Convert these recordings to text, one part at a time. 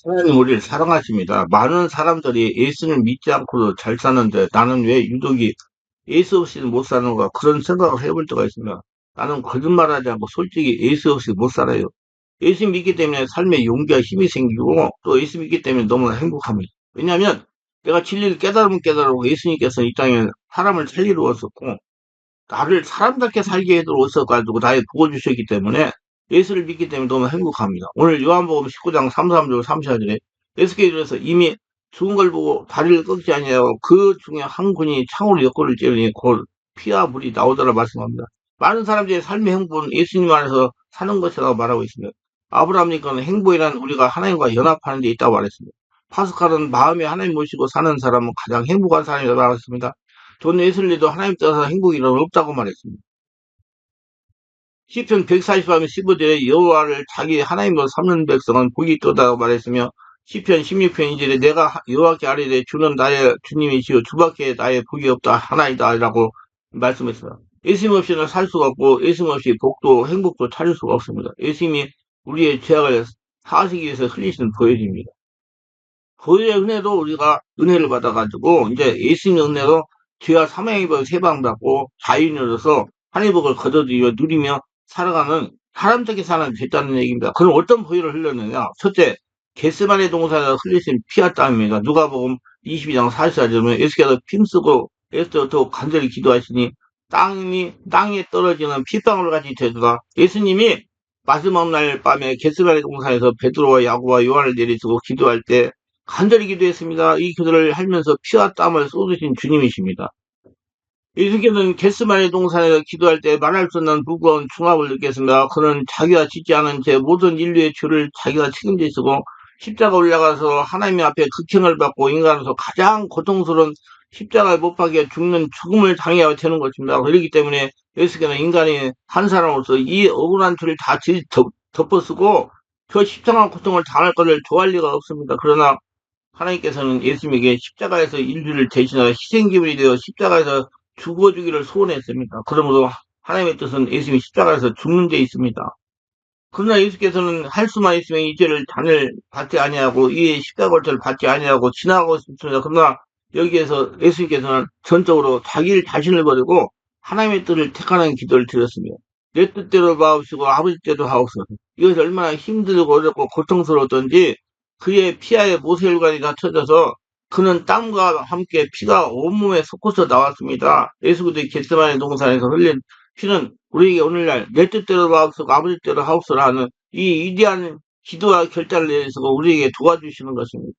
하나님 우리를 사랑하십니다. 많은 사람들이 예수를 믿지 않고도 잘 사는데 나는 왜 유독이 예수 없이는 못 사는가 그런 생각을 해볼 때가 있습니다. 나는 거짓말하지 않고 솔직히 예수 없이 못 살아요. 예수 믿기 때문에 삶에 용기와 힘이 생기고 또 예수 믿기 때문에 너무나 행복합니다. 왜냐하면 내가 진리를 깨달으면 깨달고 예수님께서 이 땅에 사람을 살리러 오셨고 나를 사람답게 살게 해도 오셔가지고 나의 복을 주셨기 때문에 예수를 믿기 때문에 너무 행복합니다. 오늘 요한복음 19장 33절 34절에 예수께서 이미 죽은 걸 보고 다리를 꺾지 아니하고 그 중에 한 군이 창으로 옆구리를 찌르니 곧 피와 물이 나오더라 말씀합니다. 많은 사람들의 삶의 행복은 예수님 안에서 사는 것이라고 말하고 있습니다. 아브라함니까는 행복이란 우리가 하나님과 연합하는 데 있다고 말했습니다. 파스칼은 마음에 하나님 모시고 사는 사람은 가장 행복한 사람이라고 말했습니다. 존 웨슬리도 하나님 떠나서 행복이란 없다고 말했습니다. 시편 140편 15절에 여호와를 자기 하나님으로 삼는 백성은 복이 있도다고 말했으며 시편 16편 2절에 내가 여호와께 아뢰되 주는 나의 주님이시요 주밖에 나의 복이 없다 하나이다 라고 말씀했습니다. 예수님 없이는 살 수가 없고 예수님 없이 복도 행복도 찾을 수가 없습니다. 예수님이 우리의 죄악을 사하시기 위해서 흘리신 보혈입니다. 보혈의 은혜도 우리가 은혜를 받아가지고 이제 예수님의 은혜로 죄와 사망의 법을 세방받고 자유인으로서 하나님의 복을 거둬들이며 누리며 살아가는 사람답게 사는 됐다는 얘기입니다. 그럼 어떤 보혈을 흘렸느냐? 첫째, 겟세마네 동산에서 흘리신 피와 땀입니다. 누가복음 22장 44절에 보면 예수께서 힘쓰고 애써도 간절히 기도하시니 땅에 떨어지는 핏방울 같이 되더라. 예수님이 마지막 날 밤에 겟세마네 동산에서 베드로와 야고보와 요한을 내리시고 기도할 때 간절히 기도했습니다. 이 기도를 하면서 피와 땀을 쏟으신 주님이십니다. 예수께서는 겟세마네 동산에서 기도할 때 말할 수 없는 무거운 중압을 느꼈습니다. 그는 자기가 짓지 않은 제 모든 인류의 죄를 자기가 책임지시고 십자가 올라가서 하나님 앞에 극형을 받고 인간으로서 가장 고통스러운 십자가에 못 박혀 죽는 죽음을 당해야 되는 것입니다. 그렇기 때문에 예수께서는 인간이 한 사람으로서 이 억울한 죄를 다 덮어쓰고 그 십자가 고통을 당할 것을 좋아할 리가 없습니다. 그러나 하나님께서는 예수님에게 십자가에서 인류를 대신하여 희생기물이 되어 십자가에서 죽어주기를 소원했습니다. 그러므로 하나님의 뜻은 예수님이 십자가에서 죽는 데 있습니다. 그러나 예수께서는 할 수만 있으면 이 죄를 단을 받지 아니하고 이 십자가를 받지 아니하고 지나가고 싶습니다. 그러나 여기에서 예수님께서는 전적으로 자기 자신을 버리고 하나님의 뜻을 택하는 기도를 드렸습니다. 내 뜻대로 마옵시고 아버지 뜻대로 하옵소서. 이것이 얼마나 힘들고 어렵고 고통스러웠던지 그의 피하에 모세혈관이 닫혀져서 그는 땀과 함께 피가 온몸에 솟구쳐 나왔습니다. 예수 그리스도의 겟세마네 동산에서 흘린 피는 우리에게 오늘날 내 뜻대로 마옵소서 아버지 뜻대로 하옵소서 하는 이 위대한 기도와 결단을 내리시고 우리에게 도와주시는 것입니다.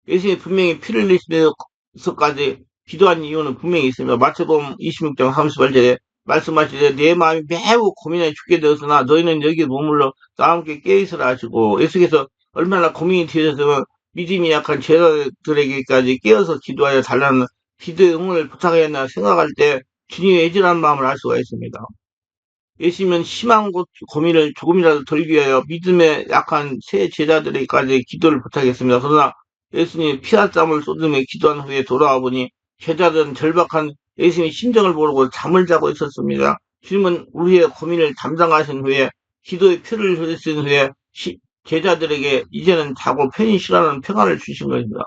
예수님이 분명히 피를 내시면서까지 기도한 이유는 분명히 있습니다. 마태복음 26장 38절에 말씀하시되 내 마음이 매우 고민해 죽게 되었으나 너희는 여기 머물러 나와 함께 깨어있으라 하시고 예수께서 얼마나 고민이 되셨으면 믿음이 약한 제자들에게까지 깨어서 기도하여 달라는 기도의 응원을 부탁하였나 생각할 때 주님의 애절한 마음을 알 수가 있습니다. 예수님은 심한 고민을 조금이라도 덜기 위하여 믿음에 약한 새 제자들에게까지 기도를 부탁했습니다. 그러나 예수님이 피와 땀을 쏟으며 기도한 후에 돌아와 보니 제자들은 절박한 예수님의 심정을 모르고 잠을 자고 있었습니다. 주님은 우리의 고민을 담당하신 후에 기도의 표를 흘리신 후에 제자들에게 이제는 자고 편히 쉬라는 평안을 주신 것입니다.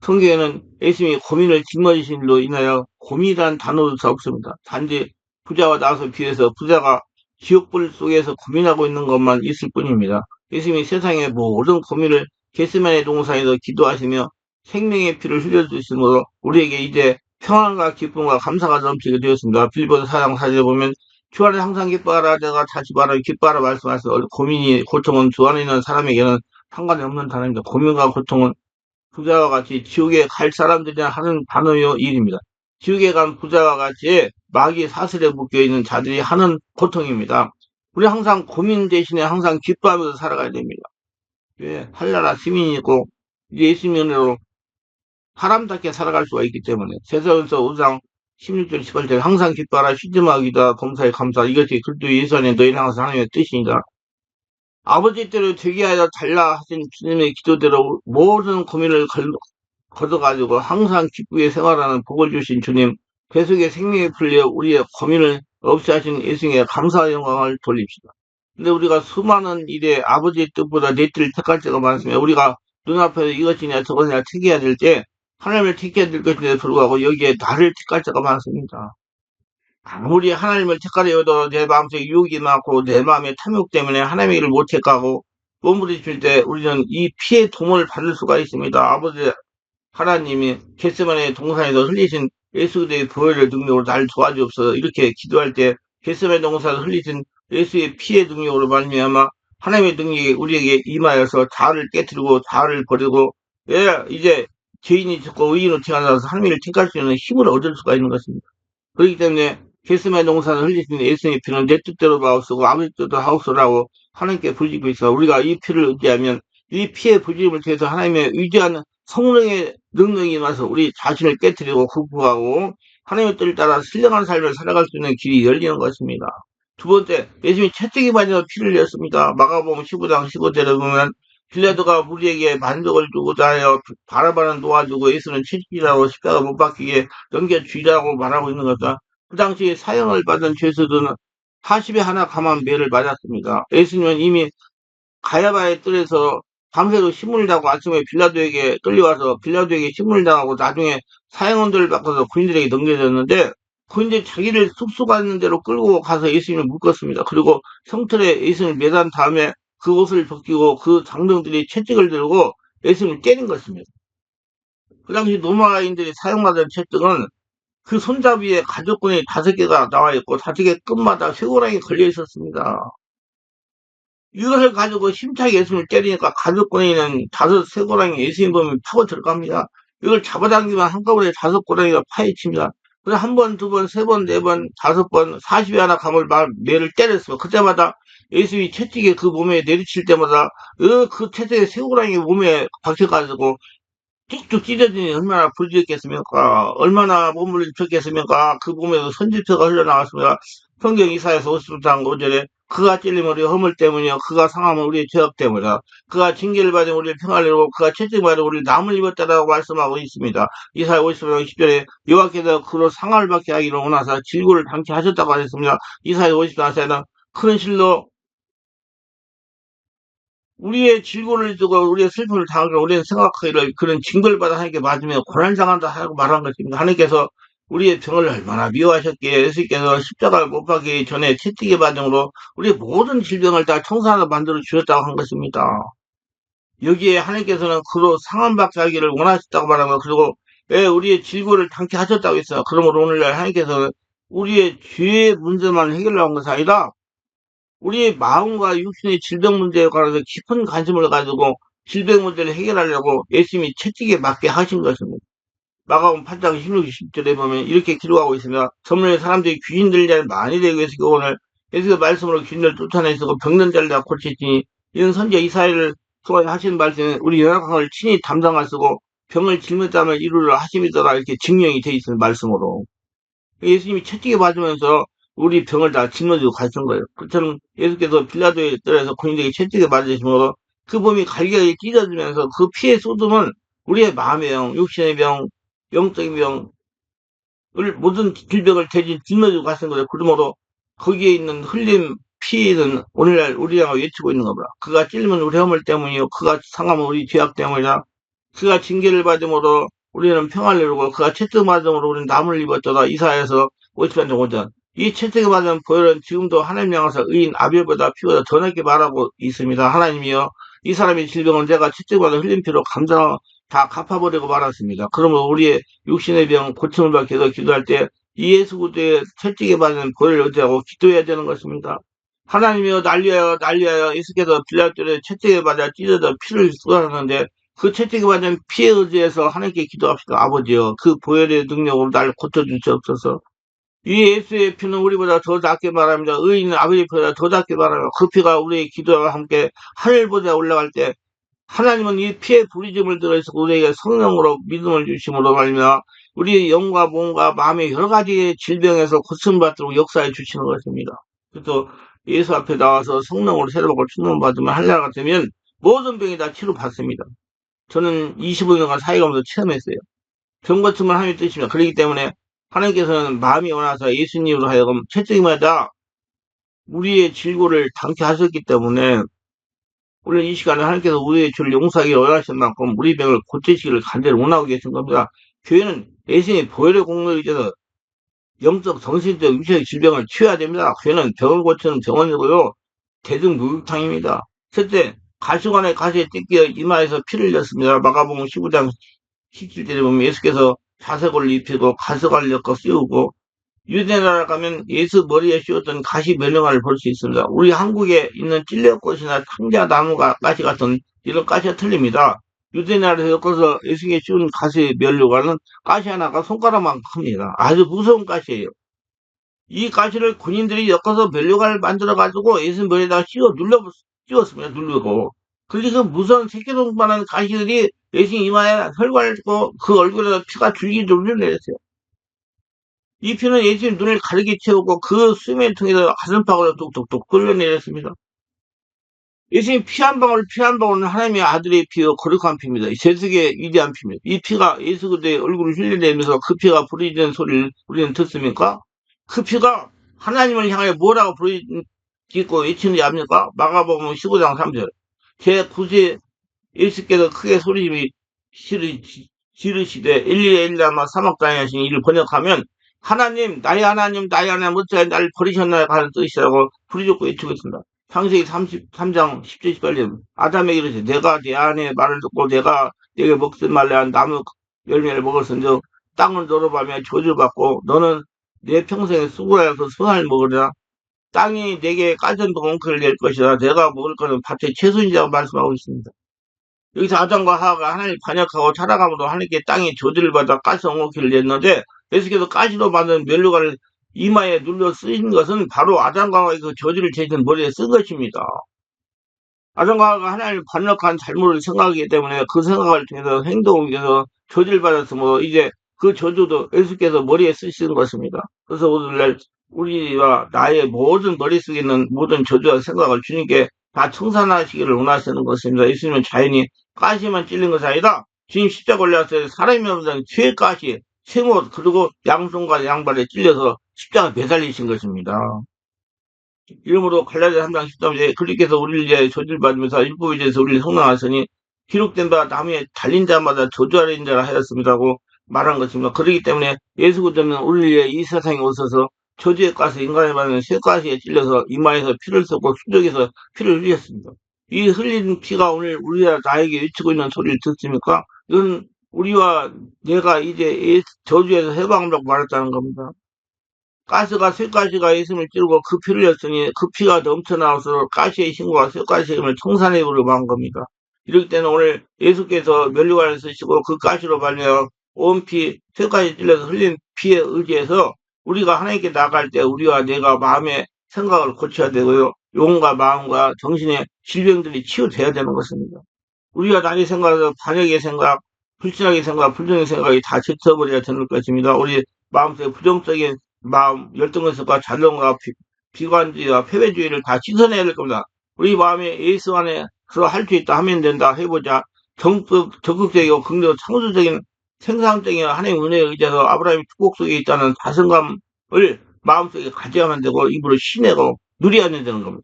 성경에는 예수님이 고민을 짊어지신 일로 인하여 고민이라는 단어도 없습니다. 단지 부자와 나서 비해서 부자가 지옥불 속에서 고민하고 있는 것만 있을 뿐입니다. 예수님이 세상의 모든 고민을 겟세마네 동산에서 기도하시며 생명의 피를 흘려주심으로 우리에게 이제 평안과 기쁨과 감사가 넘치게 되었습니다. 빌보드 4장 4절에 보면 주 안에 항상 기뻐하라 내가 다시 말하여 기뻐하라 말씀하셔서 고민이 고통은 주 안에 있는 사람에게는 상관이 없는 단어입니다. 고민과 고통은 부자와 같이 지옥에 갈 사람들이나 하는 단어요 일입니다. 지옥에 간 부자와 같이 마귀 사슬에 묶여있는 자들이 하는 고통입니다. 우리 항상 고민 대신에 항상 기뻐하면서 살아가야 됩니다. 왜? 한나라 시민이고 예수님의 은혜로 사람답게 살아갈 수가 있기 때문에 세상에서 5장 16절 18절 항상 기뻐하라 쉬지 마기다 범사에 감사 이것이 그리스도 예수 안에 너희를 향해서 하나님의 뜻이니라. 아버지 때로 되게 하여 달라 하신 주님의 기도대로 모든 고민을 걷어가지고 항상 기쁘게 생활하는 복을 주신 주님, 계속의 생명에 풀려 우리의 고민을 없이 하신 예수님의 감사와 영광을 돌립시다. 근데 우리가 수많은 일에 아버지의 뜻보다 내 뜻을 택할 때가 많습니다. 우리가 눈앞에서 이것이냐 저것이냐 택해야 될 때 하나님을 택해야 될 것인데도 불구하고 여기에 나를 택할 자가 많습니다. 아무리 하나님을 택하려 해도 내 마음속에 유혹이 많고 내 마음의 탐욕 때문에 하나님의 일을 못 택하고 몸부림칠 때 우리는 이 피의 도모를 받을 수가 있습니다. 아버지 하나님이 겟세마네 동산에서 흘리신 예수 그리스도의 보혈의 능력으로 날 도와주옵소서 이렇게 기도할 때 겟세마네 동산에서 흘리신 예수의 피의 능력으로 말미암아 하나님의 능력이 우리에게 임하여서 자아를 깨뜨리고 자아를 버리고 이제 죄인이 죽고 의인으로 태어나서 하나님을 택할 수 있는 힘을 얻을 수가 있는 것입니다. 그렇기 때문에 겟세마네 동산을 흘리신 예수의 피는 내 뜻대로 마옵소고 아버지 뜻대로 하옵소라고 하나님께 부르짖고 있어. 우리가 이 피를 의지하면 이 피의 부르짖음을 통해서 하나님의 위대한 성령의 능력이 임해서 우리 자신을 깨뜨리고 극복하고 하나님의 뜻을 따라 신령한 삶을 살아갈 수 있는 길이 열리는 것입니다. 두 번째, 예수님이 채찍이 맞아서 피를 흘렸습니다. 마가복음 15장 15절에 보면 빌라도가 우리에게 만족을 주고자 하여 바라바는 놓아주고 예수는 채찍이라고 십자가 못 박히게 넘겨주라고 말하고 있는 것이다. 그 당시 사형을 받은 죄수들은 40에 하나 감한 매를 맞았습니다. 예수님은 이미 가야바의 뜰에서 밤새도 신문을 당하고 아침에 빌라도에게 끌려와서 빌라도에게 신문을 당하고 나중에 사형원들을 바꿔서 군인들에게 넘겨졌는데 군인들이 자기를 숙소가는 대로 끌고 가서 예수님을 묶었습니다. 그리고 성틀에 예수님을 매단 다음에 그 옷을 벗기고 그 장병들이 채찍을 들고 예수님을 때린 것입니다. 그 당시 로마인들이 사용하던 채찍은 그 손잡이에 가죽끈이 5개가 나와 있고 5개 끝마다 쇠고랑이 걸려 있었습니다. 이것을 가지고 힘차게 예수님을 때리니까 가죽끈에 있는 5쇠고랑이 예수님 보면 파고 들어갑니다. 이걸 잡아당기면 한꺼번에 5고랑이가 파헤칩니다. 그래서 한 번, 두 번, 세 번, 네 번, 5번, 40에 하나 감을 매를 때렸어요. 그때마다 예수님이 채찍에 그 몸에 내리칠 때마다 그 채찍에 쇠고랑이 몸에 박혀가지고 쭉쭉 찢어지니 얼마나 불지겠습니까? 얼마나 몸을 입혔겠습니까? 그 몸에서 선지표가 흘러나왔습니다. 성경 이사에서 50장 5절에 그가 찔림 우리 허물 때문이요 그가 상함은 우리의 죄악 때문이다. 그가 징계를 받은 우리를 평안을 이루고 그가 채찍 받은 우리를 남을 입었다라고 말씀하고 있습니다. 이사야 50장 10절에 여호와께서 그로 상함을 받게 하기를 원하사 질고를 당케 하셨다고 하셨습니다. 이사야 50장 4절에는 큰 실로 우리의 질고를 두고 우리의 슬픔을 당하고 우리는 생각하기를 그런 징벌을 받아 하나님께 맞으며 고난당한다 하고 말한 것입니다. 하나님께서 우리의 병을 얼마나 미워하셨기에 예수께서 십자가를 못 박기 전에 채찍의 반응으로 우리의 모든 질병을 다 청산하여 만들어 주셨다고 한 것입니다. 여기에 하나님께서는 그로 상함받게 하기를 원하셨다고 말한 거 그리고 우리의 질고를 당케 하셨다고 했어요. 그러므로 오늘날 하나님께서는 우리의 죄의 문제만 해결하는 것이 아니라 우리의 마음과 육신의 질병 문제에 관해서 깊은 관심을 가지고 질병 문제를 해결하려고 예수님이 채찍에 맞게 하신 것입니다. 마가복음 8장 16, 17절에 보면 이렇게 기록하고 있습니다. 전문의 사람들이 귀신 들린 자를 많이 되고 계시고 오늘 예수의 말씀으로 귀신을 쫓아내시고 병든 자를 다 고치시니 이런 선지자 이사야를 통해 하신 말씀은 우리 연약함을 친히 담당하시고 병을 짊었다면 이루려 하심이더라 이렇게 증명이 되어 있는 말씀으로 예수님이 채찍에 맞으면서 우리 병을 다 짊어지고 가신 거예요. 그처럼 예수께서 빌라도의 뜰에서 군인들에게 채찍에 맞으심으로 그 몸이 갈기갈기 찢어지면서 그 피의 쏟음은 우리의 마음의 병, 육신의 병, 영적인 병을 모든 질병을 대신 짊어지고 가신 거예요. 그러므로 거기에 있는 흘림 피는 오늘날 우리가 외치고 있는 겁니다. 그가 찔리면 우리 허물 때문이요. 그가 상하면 우리 죄악 때문이다. 그가 징계를 받음으로 우리는 평안을 이루고 그가 채찍 맞음으로 우리는 남을 입었도다. 이사야에서 50장 5절. 이 채찍을 받은 보혈은 지금도 하나님 향해서 의인 아벨보다 피보다 더 낫게 말하고 있습니다. 하나님이여 이 사람의 질병은 내가 채찍 받은 흘린 피로 다 갚아버리고 말았습니다. 그러므로 우리의 육신의 병 고침을 받기 위해서 기도할 때 이 예수 그리스도의 채찍에 받은 보혈을 의지하고 기도해야 되는 것입니다. 하나님이여 난리하여 예수께서 빌라도의 채찍에 받아 찢어져 피를 쏟았는데 그 채찍에 받은 피에 의지해서 하나님께 기도합시다. 아버지여 그 보혈의 능력으로 날 고쳐주시옵소서. 이 예수의 피는 우리보다 더 낫게 말합니다. 의인은 아버지 피보다 더 낫게 말합니다. 그 피가 우리의 기도와 함께 하늘보다 올라갈 때 하나님은 이 피의 부르심을 들어서 우리에게 성령으로 믿음을 주심으로 말미암아 우리의 영과 몸과 마음의 여러 가지 질병에서 고침받도록 역사해 주시는 것입니다. 그래서 예수 앞에 나와서 성령으로 새로받고 충만받으면 하나님 같으면 모든 병이 다 치료받습니다. 저는 25년간 사역하면서 체험했어요. 병 고침을 하나님의 뜻입니다. 그렇기 때문에 하나님께서는 마음이 원하사 예수님으로 하여금 채찍마다 우리의 질고를 당케 하셨기 때문에 우리는 이 시간에 하나님께서 우리의 죄를 용서하기 원하신 만큼 우리 병을 고치시기를 간절히 원하고 계신 겁니다. 교회는 예수님의 보혈의 공로에 있어서 영적, 정신적, 육체적 질병을 치유해야 됩니다. 교회는 병을 고치는 병원이고요. 대중목욕탕입니다. 첫째, 가시관에 가시에 뜯겨 이마에서 피를 흘렸습니다. 마가복음 19장 17절에 보면 예수께서 자색을 입히고 가시관을 엮어 씌우고 유대나라 가면 예수 머리에 씌웠던 가시 면류관을 볼 수 있습니다. 우리 한국에 있는 찔레꽃이나 창자나무가 가시 같은 이런 가시가 틀립니다. 유대나라에서 엮어서 예수께 씌운 가시 면류관은 가시 하나가 손가락만큼 큽니다. 아주 무서운 가시예요. 이 가시를 군인들이 엮어서 면류관을 만들어가지고 예수 머리에다가 씌웠습니다. 누르고. 그래서 무서운 새끼손만한 가시들이 예수 이마에 혈관을 고 그 얼굴에다 피가 줄기줄 흘러내렸어요. 이 피는 예수님 눈을 가르게 채우고 그 수면 통해서 가슴팍으로 뚝뚝뚝 흘러내렸습니다. 예수님 피 한 방울 피 한 방울은 하나님의 아들의 피요 거룩한 피입니다. 세속의 위대한 피입니다. 이 피가 예수 그리스도의 얼굴을 흘려내면서 그 피가 부르짖는 소리를 우리는 듣습니까? 그 피가 하나님을 향해 뭐라고 부르짖고 외치는지 압니까? 마가복음 15장 3절. 제9세 예수께서 크게 소리 지르시되 엘리 엘리야마 사막다니 하신 이를 번역하면 하나님 나의 하나님 나의 하나님 어찌하여 나를 버리셨나요? 하는 뜻이라고 부르짖고 외치고 있습니다. 창세기 33장 10절 18절 아담에게 이르시되 내가 네 아내의 말을 듣고 내가 내게 먹지 말라 한 나무 열매를 먹었은즉 땅을 노려보며 저주를 받고 너는 내 평생에 수고하여서 소산을 먹으리라. 땅이 내게 까전도 엉클을 낼 것이라 내가 먹을 것은 밭의 채소인지라고 말씀하고 있습니다. 여기서 아담과 하와가 하나님 반역하고 타락함으로 하나님께 땅에 저주를 받아 가시 엉겅퀴를 냈는데 예수께서 가시로 만든 면류관을 이마에 눌러 쓰신 것은 바로 아담과 하와의 그 저주를 제신 머리에 쓴 것입니다. 아담과 하와가 하나님을 반역한 잘못을 생각하기 때문에 그 생각을 통해서 행동을 통해서 저주를 받았으므로 이제 그 저주도 예수께서 머리에 쓰신 것입니다. 그래서 오늘날 우리와 나의 모든 머릿속에 있는 모든 저주와 생각을 주님께 다 청산하시기를 원하시는 것입니다. 예수님은 자연히 가시만 찔린 것이 아니라 주님 십자가 올라왔을 때 사람이 없는 쇠가시, 쇠못 그리고 양손과 양발에 찔려서 십자가 매달리신 것입니다. 이러므로 갈라디아 3장 13절에 그리스도께서 우리를 위해 저주를 받으면서 일부에 대해서 우리를 성령하시니 기록된 바 나무에 달린 자마다 저주하는 자라 하였습니다라고 말한 것입니다. 그렇기 때문에 예수 그리스도는 우리를 위해 이 세상에 오셔서 저주의 가시 인간을 받는 쇠가시에 찔려서 이마에서 피를 쏟고 수족에서 피를 흘렸습니다. 이 흘린 피가 오늘 우리가 나에게 외치고 있는 소리를 듣습니까? 이건 우리와 내가 이제 저주에서 해방을 받고 말했다는 겁니다. 가스가 쇠가시가 예수님을 찌르고 그 피를 흘렸으니 그 피가 넘쳐나와서 가시의 힘과 쇠가시의 힘을 청산해 보려고 한 겁니다. 이럴 때는 오늘 예수께서 면류관을 쓰시고 그 가시로 발려 온 피, 쇠가시 찔려서 흘린 피에 의지해서 우리가 하나님께 나갈 때 우리와 내가 마음의 생각을 고쳐야 되고요. 영혼과 마음과 정신의 질병들이 치유돼야 되는 것입니다. 우리가 나의 생각에서 반역의 생각, 불신하게 생각, 불정의 생각이 다 제쳐버려야 되는 것입니다. 우리 마음속에 부정적인 마음, 열등의식과 잔동과 비관주의와 패배주의를 다 씻어내야 될 겁니다. 우리 마음에 예수 안에서 할 수 있다 하면 된다 해보자. 적극적이고 긍정 창조적인 생산적인 하나님의 은혜에 의지해서 아브라함의 축복 속에 있다는 자신감을 마음속에 가져야만 되고 입으로 쉬내고 누려야 되는 겁니다.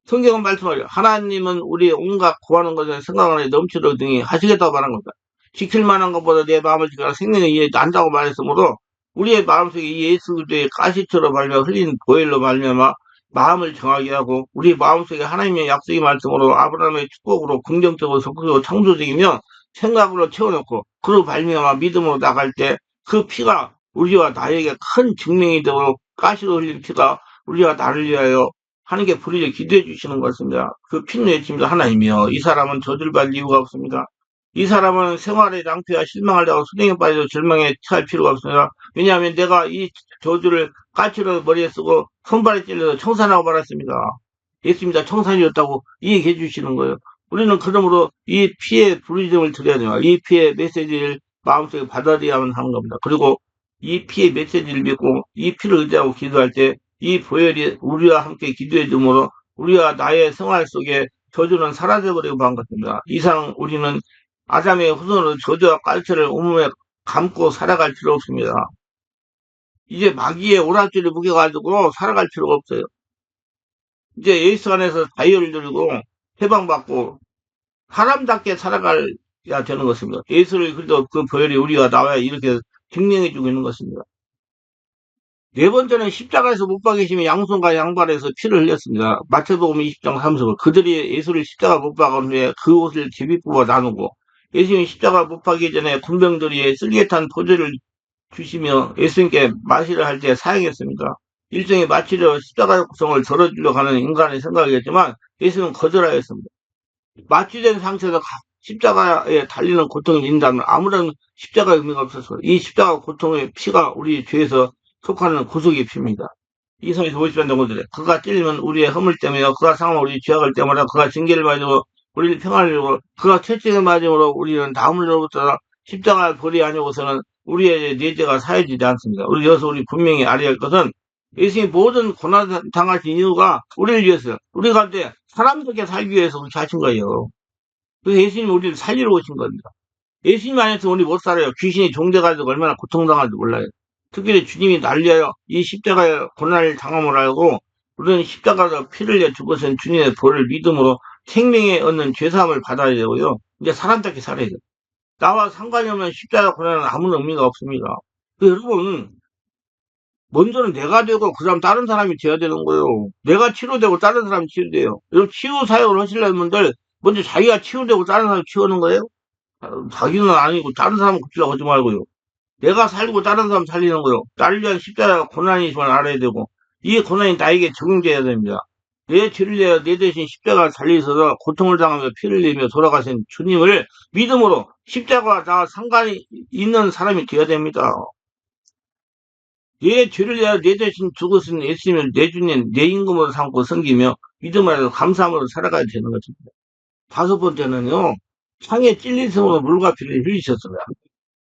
성경은 말씀하죠. 하나님은 우리의 온갖 구하는 것을 생각하는 넘치도록 등이 하시겠다고 말한 겁니다. 지킬 만한 것보다 내 마음을 지켜라 생명의 이에 난다고 말했으므로 우리의 마음속에 이 예수 그리스도의 가시처럼 말며 흘린 보혈로 말미암아 마음을 정하게 하고 우리 마음속에 하나님의 약속의 말씀으로 아브라함의 축복으로 긍정적으로 적극적으로 창조적이며 생각으로 채워놓고 그로 말미암아 믿음으로 나갈 때 그 피가 우리와 나에게 큰 증명이 되고 가시로 흘린 피가 우리와 나를 위하여 하나님께 부르짖어 기도해 주시는 것입니다. 그 피는 외칩니다. 하나님이여 이 사람은 저주를 받을 이유가 없습니다. 이 사람은 생활의 낭패와 실망을 하고 수능에 빠져 절망에 처할 필요가 없습니다. 왜냐하면 내가 이 저주를 까치로 머리에 쓰고 손발에 찔려서 청산하고 말았습니다. 예수님이 청산이었다고 이해해 주시는 거예요. 우리는 그러므로 이 피의 부르짖음을 드려야 돼요. 이 피의 메시지를 마음속에 받아들여야만 하는 겁니다. 그리고 이 피의 메시지를 믿고 이 피를 의지하고 기도할 때 이 보혈이 우리와 함께 기도해 주므로 우리와 나의 생활 속에 저주는 사라져버리고 만 것입니다. 이상 우리는 아담의 후손으로 저주와 깔처를 온몸에 감고 살아갈 필요 없습니다. 이제 마귀의 오락줄을 묶여가지고 살아갈 필요가 없어요. 이제 예수 안에서 자유를 누리고 해방받고 사람답게 살아가야 되는 것입니다. 예수를 그래도 그 보혈이 우리가 나와야 이렇게 증명해주고 있는 것입니다. 네 번째는 십자가에서 못 박이시면 양손과 양발에서 피를 흘렸습니다. 마태복음 20장 30절. 그들이 예수를 십자가 못 박은 후에 그 옷을 제비 뽑아 나누고 예수님이 십자가 못 박기 전에 군병들이 쓸개탄 포제를 주시며 예수님께 마시려 할 때 사용했습니다. 일종의 마치려 십자가 고통을 덜어주려고 하는 인간의 생각이었지만 예수는 거절하였습니다. 마취된 상태에서 십자가에 달리는 고통을 인다면 아무런 십자가의 의미가 없었어요. 이 십자가 고통의 피가 우리 죄에서 속하는 구속의 피입니다. 이성에서 50년 정도들에 그가 찔리면 우리의 허물 때문에 그가 상하면 우리 죄악을 때문에 그가 징계를 맞으고 우리를 평안을 주고 그가 채찍을 맞음으로 우리는 다음으로부터 십자가 벌이 아니고서는 우리의 내 죄가 사해지지 않습니다. 여기서 우리 분명히 알아야 할 것은 예수님이 모든 고난 당하신 이유가 우리를 위해서요. 우리가 이제 사람들께 살기 위해서 그렇게 하신 거예요. 그래서 예수님이 우리를 살리러 오신 겁니다. 예수님 안에서 우리 못 살아요. 귀신이 종돼가지고 얼마나 고통당할지 몰라요. 특별히 주님이 날려요. 이 십자가의 고난을 당함을 알고 우리는 십자가에서 피를 내어 죽으신 주님의 보혈을 믿음으로 생명에 얻는 죄사함을 받아야 되고요. 이제 사람답게 살아야 돼요. 나와 상관이 없는 십자가 고난은 아무런 의미가 없습니다. 여러분 먼저는 내가 되고 그 다음 다른 사람이 돼야 되는 거예요. 내가 치료되고 다른 사람이 치료돼요. 여러분 치유 사역을 하시려는 분들 먼저 자기가 치유되고 다른 사람이 치우는 거예요. 자기는 아니고 다른 사람 고치려고 하지 말고요. 내가 살고 다른 사람 살리는 거요. 나를 위한 십자가 고난이지만 알아야 되고 이 고난이 나에게 적용돼야 됩니다. 내 죄를 내어 내 대신 십자가 살리셔서 고통을 당하며 피를 흘리며 돌아가신 주님을 믿음으로 십자가와 나 상관이 있는 사람이 되어야 됩니다. 내 죄를 내어 내 대신 죽으신 예수님을 내 주님, 내 임금으로 삼고 섬기며 믿음으로 감사함으로 살아가야 되는 것입니다. 다섯 번째는요, 창에 찔리심으로 물과 피를 흘리셨어요.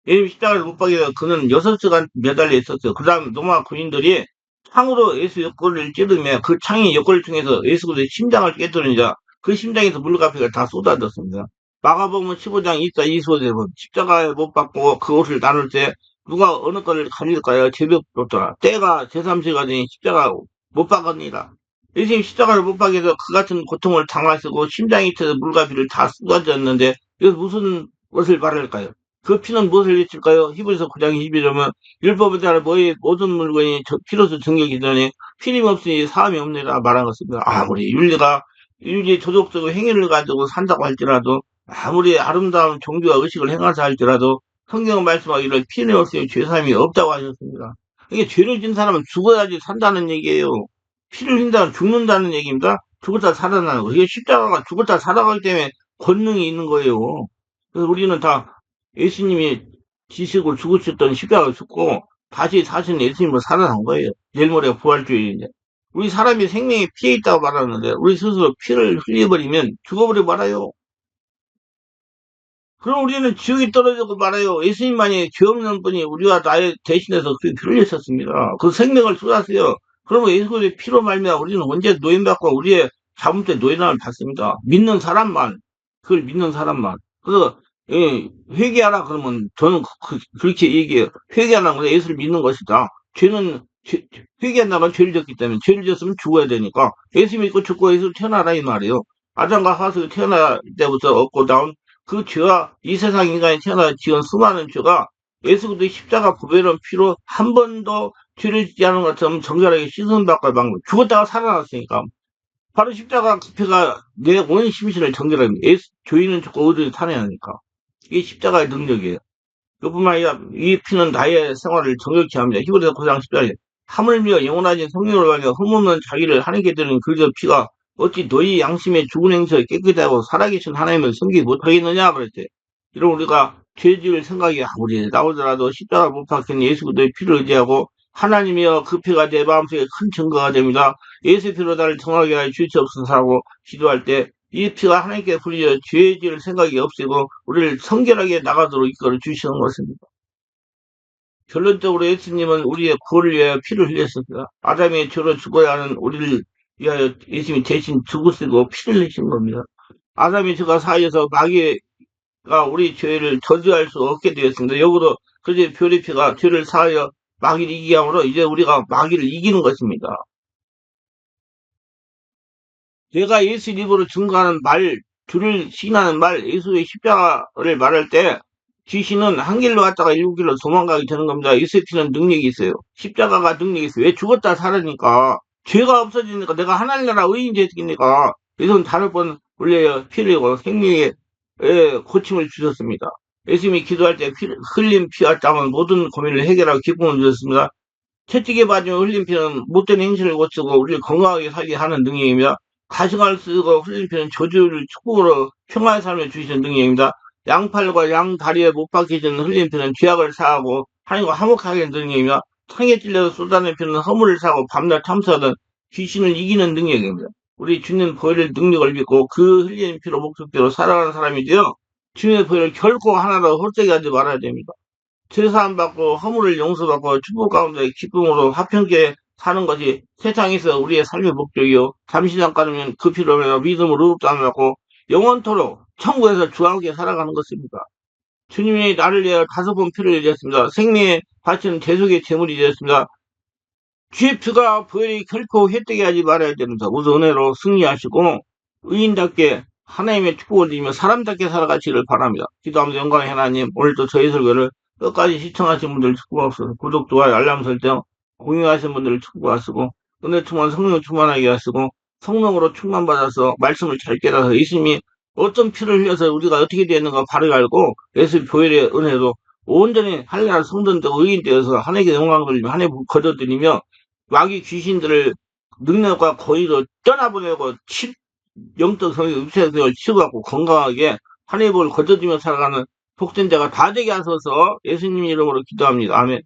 예수님 십자가를 못 박이다 그는 6시간 매달려 있었어요. 그 다음 로마 군인들이 창으로 예수 옆구리를 찌르며 그 창이 옆구리를 통해서 예수 그리스도의 심장을 깨뜨리자 그 심장에서 물과 피가 다 쏟아졌습니다. 마가복음 15장 24, 25절에 보면 십자가에 못 박고 그 옷을 나눌 때 누가 어느 거를 가질까요? 제비롭더라. 때가 제3시가 되니 십자가 못 박았니라. 예수님 십자가를 못 박여서 그 같은 고통을 당하시고 심장이 터져 물과 피를 다 쏟아졌는데 이거 무슨 것을 바랄까요? 그 피는 무엇을 외칠까요? 히브리서 9장 22절은 율법에 따라 모든 물건이 피로서 정결이 되니 피림 없으니 사함이 없느니라 말한 것입니다. 아무리 윤리 도덕적인 행위를 가지고 산다고 할지라도 아무리 아름다운 종교와 의식을 행하자 할지라도 성경은 말씀하기를 피는 없으니 죄사함이 없다고 하셨습니다. 이게 죄를 진 사람은 죽어야지 산다는 얘기예요. 피를 흘린다면 죽는다는 얘기입니다. 죽었다 살아나는 거. 이게 십자가가 죽었다 살아가기 때문에 권능이 있는 거예요. 그래서 우리는 다 예수님이 지식을 죽으셨던 십자가를 죽고 다시 사신 예수님으로 살아난 거예요. 내일 모레가 부활주일인데. 우리 사람이 생명에 피해 있다고 말하는데 우리 스스로 피를 흘려버리면 죽어버려 말아요. 그럼 우리는 지옥에 떨어지고 말아요. 예수님만이 죄 없는 분이 우리와 나의 대신해서 그 피를 흘리셨습니다. 그 생명을 쏟았어요. 그러면 예수의 피로 말미암아 우리는 언제 노인받고 우리의 잡음때 노인함을 받습니다. 믿는 사람만, 그걸 믿는 사람만. 그래서 회개하라 그러면 저는 그렇게 얘기해요. 회개하라는 것은 예수를 믿는 것이다. 회개한다면 죄를 졌기 때문에 죄를 졌으면 죽어야 되니까 예수 믿고 죽고 예수를 태어나라 이 말이에요. 아담과 하와가 태어날 때부터 얻고 나온 그 죄와 이 세상 인간이 태어나 지은 수많은 죄가 예수 그리스도의 십자가 보배로운 피로 한 번도 죄를 짓지 않은 것처럼 정결하게 씻은 바과 방법 죽었다가 살아났으니까 바로 십자가 그 피가 내 온 심신을 정결하게 죄인은 죽고 의인은 살아나니까 이게 십자가의 능력이에요. 그뿐만 아니라 이 피는 나의 생활을 정결케 합니다. 히브리서 9장 10절에 하물며 영원하신 성령으로 말하여 흠없는 자기를 하나님께 드리는 그리스도의 피가 어찌 너희 양심의 죽은 행실을 깨끗하고 살아계신 하나님을 섬기지 못하겠느냐 그랬대. 이런 우리가 죄지을 생각이 아무리 나오더라도 십자가 못 박힌 예수 그리스도의 피를 의지하고 하나님이여 그 피가 내 마음속에 큰 증거가 됩니다. 예수 피로 나를 정하게 하여 주시옵소서라고 기도할 때 이 피가 하나님께 불려 죄 지을 생각이 없애고 우리를 성결하게 나가도록 이끌어 주시는 것입니다. 결론적으로 예수님은 우리의 구원을 위하여 피를 흘렸습니다. 아담의 죄로 죽어야 하는 우리를 위하여 예수님이 대신 죽으시고 피를 흘리신 겁니다. 아담의 죄가 사하여서 마귀가 우리 죄를 저주할 수 없게 되었습니다. 역으로 그제 별의 피가 죄를 사하여 마귀를 이기게 함으로 이제 우리가 마귀를 이기는 것입니다. 내가 예수 이름으로 증거하는 말, 줄을 시인하는 말, 예수의 십자가를 말할 때 귀신은 한 길로 갔다가 일곱 길로 도망가게 되는 겁니다. 예수께는 능력이 있어요. 십자가가 능력이 있어요. 왜? 죽었다 살으니까. 죄가 없어지니까. 내가 하나님 나라 의인 되니까. 그래서 다른 번 원래 피를 흘리고 생명의 고침을 주셨습니다. 예수님이 기도할 때 흘린 피와 땀은 모든 고민을 해결하고 기쁨을 주셨습니다. 채찍에 빠지면 흘린 피는 못된 행실을 고치고 우리를 건강하게 살게 하는 능력입니다. 가시관을 쓰고 흘린 피는 저주를 축복으로 평화의 삶을 주시는 능력입니다. 양팔과 양다리에 못 박히는 흘린 피는 죄악을 사하고 하나님과 화목하게 하는 능력입니다. 창에 찔려서 쏟아낸 피는 허물을 사고 밤낮 탐사하던 귀신을 이기는 능력입니다. 우리 주님 보혈의 능력을 믿고 그 흘린 피로 목적대로 살아가는 사람이지요. 주님의 보혈을 결코 하나도 홀짝이 하지 말아야 됩니다. 제사함 받고 허물을 용서받고 축복 가운데 기쁨으로 화평케 사는 것이 세상에서 우리의 삶의 목적이요. 잠시 잠깐이면 그 피로 인하여 믿음으로 의롭다함을 받고 영원토록 천국에서 주와 함께 살아가는 것입니다. 주님이 나를 위하여 5번 피를 흘렸습니다. 생명의 바치는 대속의 제물이 되었습니다. 주의 피가 보혈이 결코 혜택이 하지 말아야 됩니다. 모두 은혜로 승리하시고 의인답게 하나님의 축복을 드리며 사람답게 살아가시기를 바랍니다. 기도하면서 영광의 하나님, 오늘도 저희 설교를 끝까지 시청하신 분들 축복하시고 구독, 좋아요, 알람 설정, 공유하신 분들을 축복하시고 은혜 충만 성령 충만하게 하시고 성령으로 충만받아서 말씀을 잘 깨달아서 예수님이 어떤 피를 흘려서 우리가 어떻게 되었는가 바로 알고 예수 보혈의 은혜로 온전히 할례나 성전되고 의인 되어서 하나님께 영광 돌리며 하나님 거둬들이며 마귀 귀신들을 능력과 권위로 떠나보내고 영적 성의 육체성을 치유받고 건강하게 하나님의 복을 거둬들이며 살아가는 복된 자가 다 되게 하소서 예수님 이름으로 기도합니다. 아멘.